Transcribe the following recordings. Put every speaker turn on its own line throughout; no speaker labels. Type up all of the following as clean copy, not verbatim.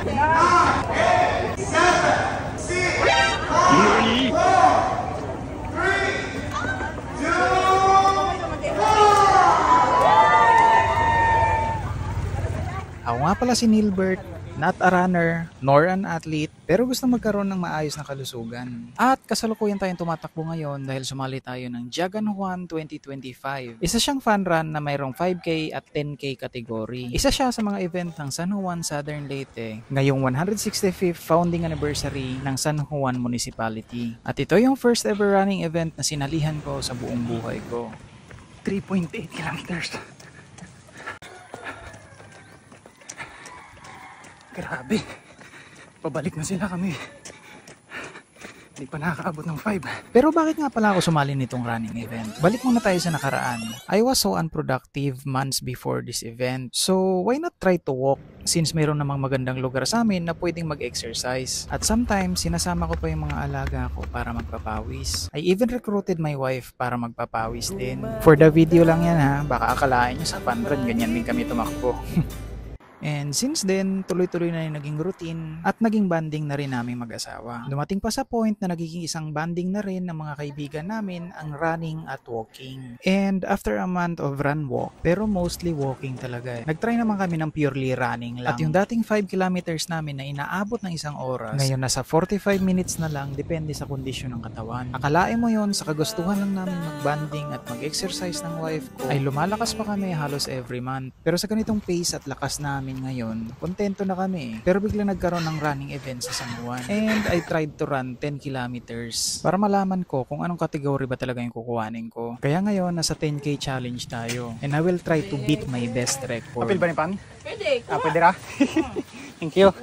Ako nga pala si Nilbert, not a runner, nor an athlete, pero gusto magkaroon ng maayos na kalusugan. At kasalukuyan tayong tumatakbo ngayon dahil sumali tayo ng Jagan Juan 2025. Isa siyang fun run na mayroong 5K at 10K category. Isa siya sa mga event ng San Juan Southern Leyte ngayong 165th founding anniversary ng San Juan Municipality. At ito yung first ever running event na sinalihan ko sa buong buhay ko. 3.8 kilometers. Grabe, pabalik na sila kami. Hindi pa nakakaabot ng 5. Pero bakit nga pala ako sumali nitong running event? Balik muna tayo sa nakaraan. I was so unproductive months before this event. So why not try to walk? Since mayroon namang magandang lugar sa amin na pwedeng mag-exercise. At sometimes, sinasama ko pa yung mga alaga ko para magpapawis. I even recruited my wife para magpapawis din. For the video lang yan ha, baka akalain nyo sa fun run, ganyan din kami tumakbo. And since then, tuloy-tuloy na yung naging routine at naging banding na rin namin mag-asawa. Dumating pa sa point na nagiging isang banding na rin ng mga kaibigan namin ang running at walking. And after a month of run-walk, pero mostly walking talaga. Nagtry naman kami ng purely running lang. At yung dating 5 kilometers namin na inaabot ng isang oras, ngayon nasa 45 minutes na lang depende sa kondisyon ng katawan. Akalain mo yon sa kagustuhan lang namin mag-banding at mag-exercise ng wife ko, ay lumalakas pa kami halos every month. Pero sa ganitong pace at lakas namin ngayon, kontento na kami. Pero biglang nagkaroon ng running event sa San Juan. And I tried to run 10 kilometers para malaman ko kung anong category ba talaga yung kukuhanin ko. Kaya ngayon, nasa 10K challenge tayo. And I will try to beat my best record.
Apil ba ni Pan?
Pwede.
Pwede ra. Thank you.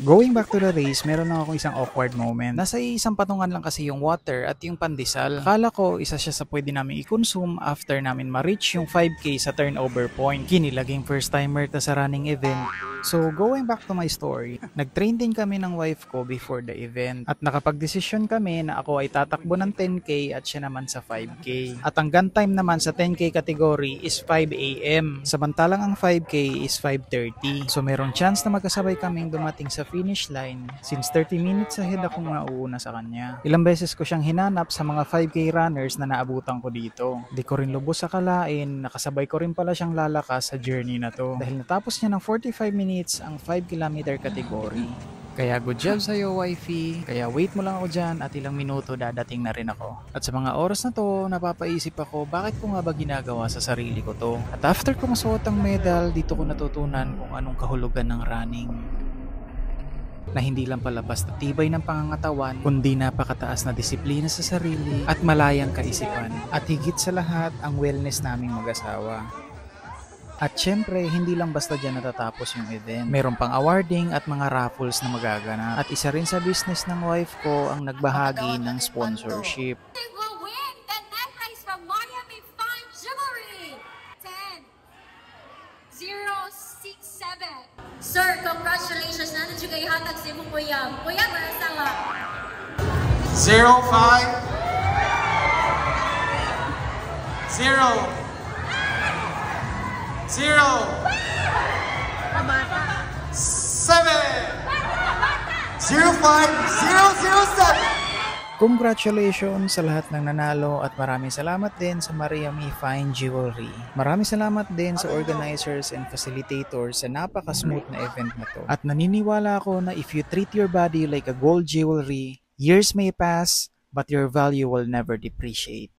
Going back to the race, meron lang akong isang awkward moment. Nasa isang patungan lang kasi yung water at yung pandesal. Akala ko isa siya sa pwede namin i-consume after namin ma-reach yung 5K sa turnover point. Kinilaging first timer ta sa running event. So going back to my story, nag-train din kami ng wife ko before the event. At nakapag-desisyon kami na ako ay tatakbo ng 10K at siya naman sa 5K. At ang gun time naman sa 10K category is 5 AM. Samantalang ang 5K is 5:30. So merong chance na magkasabay kaming dumating sa finish line since 30 minutes ahead akong nauuna sa kanya. Ilang beses ko siyang hinanap sa mga 5K runners na naabutan ko dito. Di ko rin lubos sa kalain, nakasabay ko rin pala siyang lalakas sa journey na to. Dahil natapos niya ng 45 minutes ang 5 kilometer category. Kaya good job sa'yo, wifey. Kaya wait mo lang ako dyan at ilang minuto dadating na rin ako. At sa mga oras na to, napapaisip ako bakit ko nga ba ginagawa sa sarili ko to. At after ko masuot ang medal, dito ko natutunan kung anong kahulugan ng running. Na hindi lang pala basta tibay ng pangangatawan, kundi napakataas na disiplina sa sarili at malayang kaisipan. At higit sa lahat, ang wellness naming mag-asawa. At syempre, hindi lang basta dyan natatapos yung event. Meron pang awarding at mga raffles na magaganap. At isa rin sa business ng wife ko ang nagbahagi ng sponsorship.
They will win the necklace from Miami Fine Jewelry. 10-0-6-7. Sir, congratulations. Nandun siya kayo hatag sa imong kuya. Kuya, marasa nga.
0-5 0 7 05-007.
Congratulations sa lahat ng nanalo at maraming salamat din sa Miami Fine Jewelry. Maraming salamat din sa organizers and facilitators sa napaka-smooth na event na to. At naniniwala ako na if you treat your body like a gold jewelry, years may pass, but your value will never depreciate.